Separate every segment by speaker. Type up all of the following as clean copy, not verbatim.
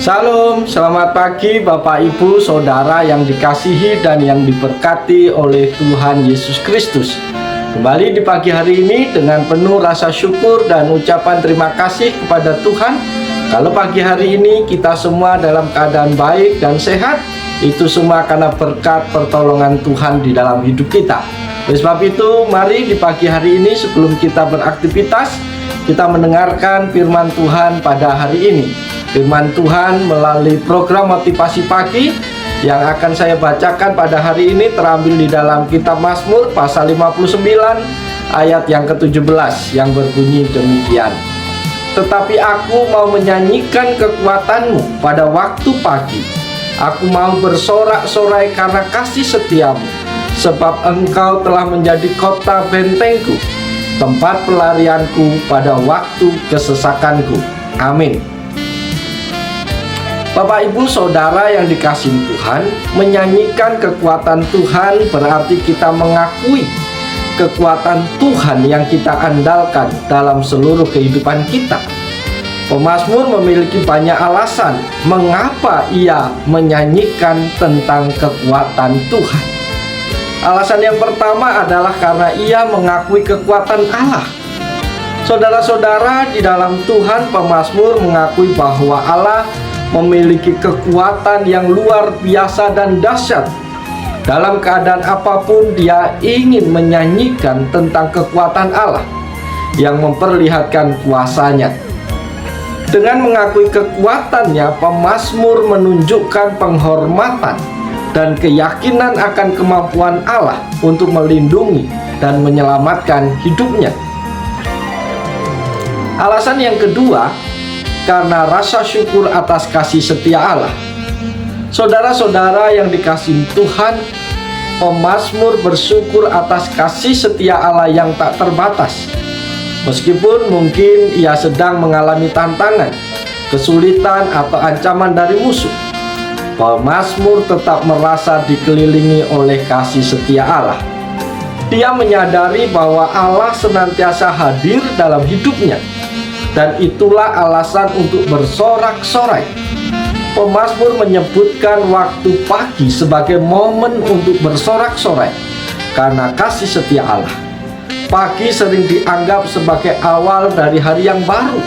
Speaker 1: Salam, selamat pagi Bapak Ibu Saudara yang dikasihi dan yang diberkati oleh Tuhan Yesus Kristus. Kembali di pagi hari ini dengan penuh rasa syukur dan ucapan terima kasih kepada Tuhan. Kalau pagi hari ini kita semua dalam keadaan baik dan sehat, itu semua karena berkat pertolongan Tuhan di dalam hidup kita. Oleh sebab itu, mari di pagi hari ini sebelum kita beraktivitas, kita mendengarkan firman Tuhan pada hari ini. Firman Tuhan melalui program motivasi pagi yang akan saya bacakan pada hari ini terambil di dalam kitab Mazmur pasal 59 ayat yang ke-17 yang berbunyi demikian. Tetapi aku mau menyanyikan kekuatanmu pada waktu pagi. Aku mau bersorak-sorai karena kasih setiamu, sebab engkau telah menjadi kota bentengku, tempat pelarianku pada waktu kesesakanku. Amin. Bapak Ibu Saudara yang dikasihi Tuhan, menyanyikan kekuatan Tuhan berarti kita mengakui kekuatan Tuhan yang kita andalkan dalam seluruh kehidupan kita. Pemazmur memiliki banyak alasan mengapa ia menyanyikan tentang kekuatan Tuhan. Alasan yang pertama adalah karena ia mengakui kekuatan Allah. Saudara-saudara, di dalam Tuhan, pemazmur mengakui bahwa Allah memiliki kekuatan yang luar biasa dan dahsyat. Dalam keadaan apapun, dia ingin menyanyikan tentang kekuatan Allah yang memperlihatkan kuasanya. Dengan mengakui kekuatannya, pemazmur menunjukkan penghormatan dan keyakinan akan kemampuan Allah untuk melindungi dan menyelamatkan hidupnya. Alasan yang kedua, karena rasa syukur atas kasih setia Allah. Saudara-saudara yang dikasihi Tuhan, pemazmur bersyukur atas kasih setia Allah yang tak terbatas. Meskipun mungkin ia sedang mengalami tantangan, kesulitan atau ancaman dari musuh, pemazmur tetap merasa dikelilingi oleh kasih setia Allah. Dia menyadari bahwa Allah senantiasa hadir dalam hidupnya, dan itulah alasan untuk bersorak-sorai. Pemazmur menyebutkan waktu pagi sebagai momen untuk bersorak-sorai karena kasih setia Allah. Pagi sering dianggap sebagai awal dari hari yang baru,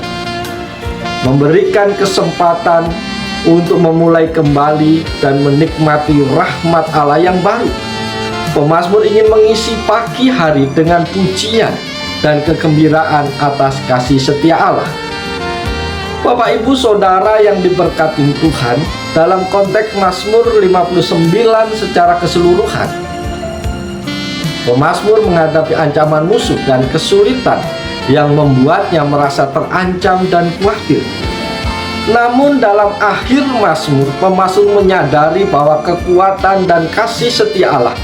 Speaker 1: memberikan kesempatan untuk memulai kembali dan menikmati rahmat Allah yang baru. Pemazmur ingin mengisi pagi hari dengan pujian dan kegembiraan atas kasih setia Allah. Bapak Ibu Saudara yang diberkati Tuhan, dalam konteks Mazmur 59 secara keseluruhan, pemazmur menghadapi ancaman musuh dan kesulitan yang membuatnya merasa terancam dan khawatir. Namun dalam akhir Mazmur, pemazmur menyadari bahwa kekuatan dan kasih setia Allah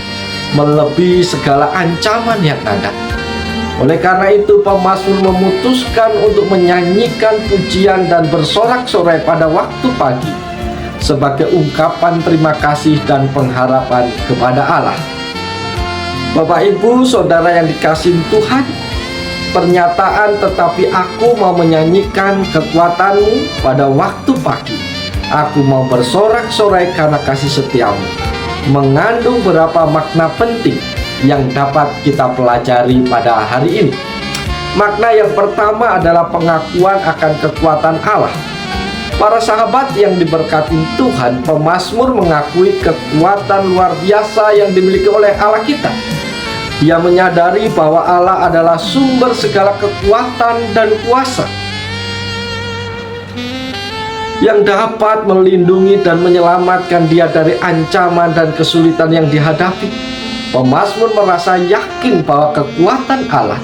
Speaker 1: melebihi segala ancaman yang ada. Oleh karena itu, pemazmur memutuskan untuk menyanyikan pujian dan bersorak-sorai pada waktu pagi sebagai ungkapan terima kasih dan pengharapan kepada Allah. Bapak Ibu Saudara yang dikasihi Tuhan, pernyataan "tetapi aku mau menyanyikan kekuatanmu pada waktu pagi, aku mau bersorak-sorai karena kasih setiamu" mengandung beberapa makna penting yang dapat kita pelajari pada hari ini. Makna yang pertama adalah pengakuan akan kekuatan Allah. Para sahabat yang diberkati Tuhan, pemazmur mengakui kekuatan luar biasa yang dimiliki oleh Allah kita. Dia menyadari bahwa Allah adalah sumber segala kekuatan dan kuasa yang dapat melindungi dan menyelamatkan dia dari ancaman dan kesulitan yang dihadapi. Pemazmur merasa yakin bahwa kekuatan Allah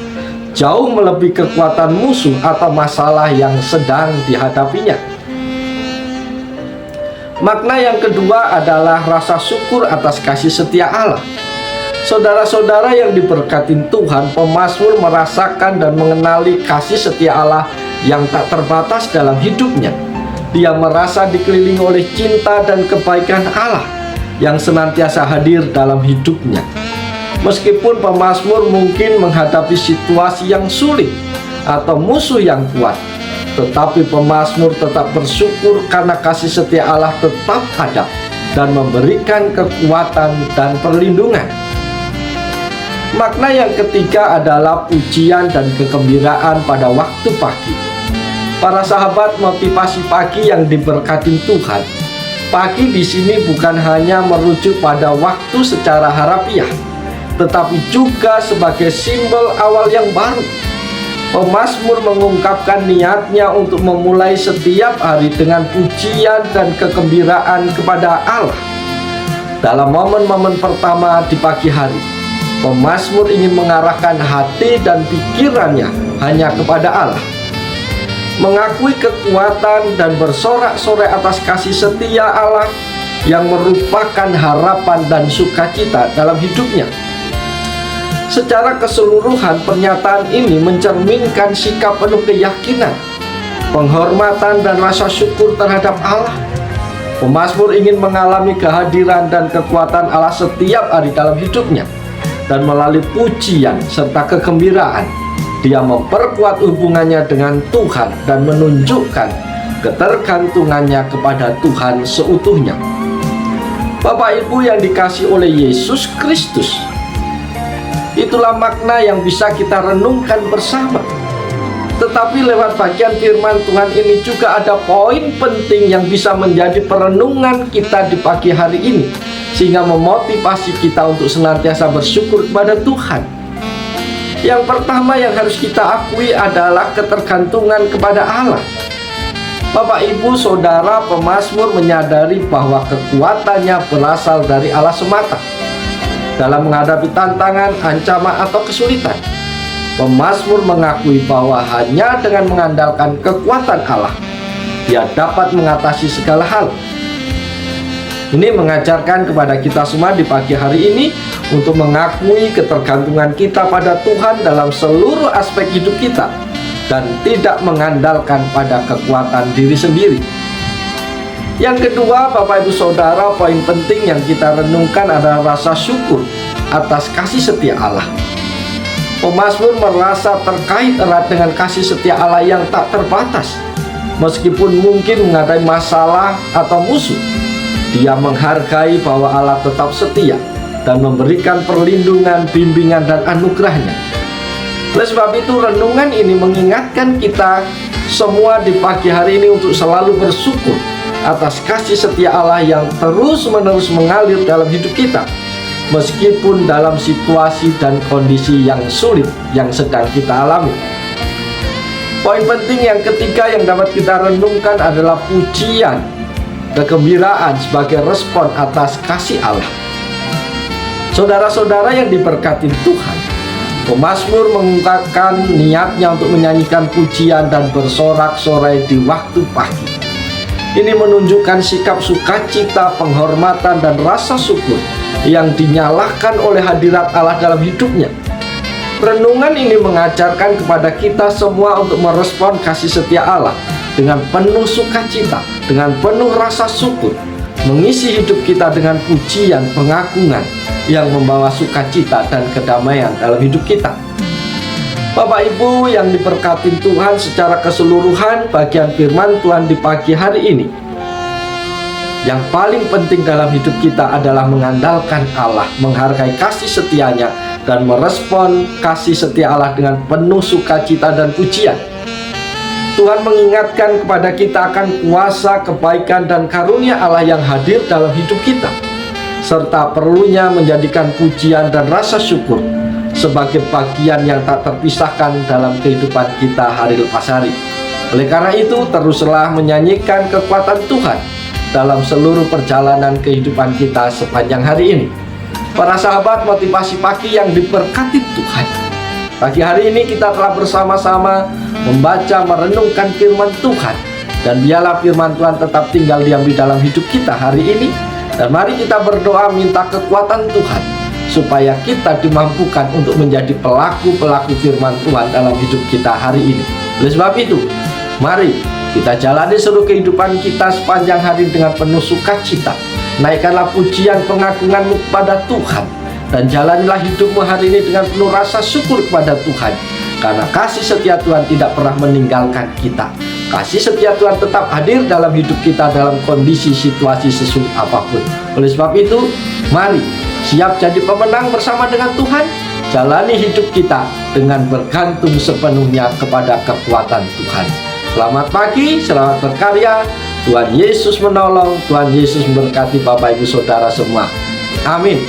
Speaker 1: jauh melebihi kekuatan musuh atau masalah yang sedang dihadapinya. Makna yang kedua adalah rasa syukur atas kasih setia Allah. Saudara-saudara yang diberkati Tuhan, pemazmur merasakan dan mengenali kasih setia Allah yang tak terbatas dalam hidupnya. Dia merasa dikelilingi oleh cinta dan kebaikan Allah yang senantiasa hadir dalam hidupnya. Meskipun pemazmur mungkin menghadapi situasi yang sulit atau musuh yang kuat, tetapi pemazmur tetap bersyukur karena kasih setia Allah tetap ada dan memberikan kekuatan dan perlindungan. Makna yang ketiga adalah pujian dan kegembiraan pada waktu pagi. Para sahabat, motivasi pagi yang diberkati Tuhan, pagi di sini bukan hanya merujuk pada waktu secara harafiah, tetapi juga sebagai simbol awal yang baru. Pemazmur mengungkapkan niatnya untuk memulai setiap hari dengan pujian dan kegembiraan kepada Allah. Dalam momen-momen pertama di pagi hari, pemazmur ingin mengarahkan hati dan pikirannya hanya kepada Allah, mengakui kekuatan dan bersorak-sorai atas kasih setia Allah yang merupakan harapan dan sukacita dalam hidupnya. Secara keseluruhan, pernyataan ini mencerminkan sikap penuh keyakinan, penghormatan dan rasa syukur terhadap Allah. Pemazmur ingin mengalami kehadiran dan kekuatan Allah setiap hari dalam hidupnya, dan melalui pujian serta kegembiraan, dia memperkuat hubungannya dengan Tuhan dan menunjukkan ketergantungannya kepada Tuhan seutuhnya. Bapak Ibu yang dikasihi oleh Yesus Kristus, itulah makna yang bisa kita renungkan bersama. Tetapi lewat bagian firman Tuhan ini juga ada poin penting yang bisa menjadi perenungan kita di pagi hari ini, sehingga memotivasi kita untuk senantiasa bersyukur kepada Tuhan. Yang pertama yang harus kita akui adalah ketergantungan kepada Allah. Bapak, Ibu, Saudara, pemazmur menyadari bahwa kekuatannya berasal dari Allah semata. Dalam menghadapi tantangan, ancaman, atau kesulitan, pemazmur mengakui bahwa hanya dengan mengandalkan kekuatan Allah, dia dapat mengatasi segala hal. Ini mengajarkan kepada kita semua di pagi hari ini untuk mengakui ketergantungan kita pada Tuhan dalam seluruh aspek hidup kita, dan tidak mengandalkan pada kekuatan diri sendiri. Yang kedua, Bapak Ibu Saudara, poin penting yang kita renungkan adalah rasa syukur atas kasih setia Allah. Pemazmur merasa terkait erat dengan kasih setia Allah yang tak terbatas. Meskipun mungkin menghadapi masalah atau musuh, dia menghargai bahwa Allah tetap setia dan memberikan perlindungan, bimbingan, dan anugerahnya. Oleh sebab itu, renungan ini mengingatkan kita semua di pagi hari ini untuk selalu bersyukur atas kasih setia Allah yang terus-menerus mengalir dalam hidup kita, meskipun dalam situasi dan kondisi yang sulit yang sedang kita alami. Poin penting yang ketiga yang dapat kita renungkan adalah pujian, kegembiraan sebagai respon atas kasih Allah. Saudara-saudara yang diberkati Tuhan, pemazmur mengungkapkan niatnya untuk menyanyikan pujian dan bersorak-sorai di waktu pagi. Ini menunjukkan sikap sukacita, penghormatan, dan rasa syukur yang dinyalakan oleh hadirat Allah dalam hidupnya. Renungan ini mengajarkan kepada kita semua untuk merespon kasih setia Allah dengan penuh sukacita, dengan penuh rasa syukur, mengisi hidup kita dengan pujian, pengagungan yang membawa sukacita dan kedamaian dalam hidup kita. Bapak Ibu yang diberkati Tuhan, secara keseluruhan bagian firman Tuhan di pagi hari ini, yang paling penting dalam hidup kita adalah mengandalkan Allah, menghargai kasih setianya, dan merespon kasih setia Allah dengan penuh sukacita dan pujian. Tuhan mengingatkan kepada kita akan kuasa, kebaikan, dan karunia Allah yang hadir dalam hidup kita, serta perlunya menjadikan pujian dan rasa syukur sebagai bagian yang tak terpisahkan dalam kehidupan kita hari lepas hari. Oleh karena itu, teruslah menyanyikan kekuatan Tuhan dalam seluruh perjalanan kehidupan kita sepanjang hari ini. Para sahabat motivasi pagi yang diberkati Tuhan, pagi hari ini kita telah bersama-sama membaca, merenungkan firman Tuhan, dan biarlah firman Tuhan tetap tinggal diam di dalam hidup kita hari ini. Dan mari kita berdoa minta kekuatan Tuhan supaya kita dimampukan untuk menjadi pelaku-pelaku firman Tuhan dalam hidup kita hari ini. Oleh sebab itu, mari kita jalani seluruh kehidupan kita sepanjang hari dengan penuh sukacita. Naikkanlah pujian pengagunganmu kepada Tuhan, dan jalanilah hidupmu hari ini dengan penuh rasa syukur kepada Tuhan, karena kasih setia Tuhan tidak pernah meninggalkan kita. kasih setia Tuhan tetap hadir dalam hidup kita dalam kondisi situasi sesulit apapun. Oleh sebab itu, mari siap jadi pemenang bersama dengan Tuhan. Jalani hidup kita dengan bergantung sepenuhnya kepada kekuatan Tuhan. Selamat pagi, selamat berkarya. Tuhan Yesus menolong, Tuhan Yesus memberkati Bapak Ibu Saudara semua. Amin.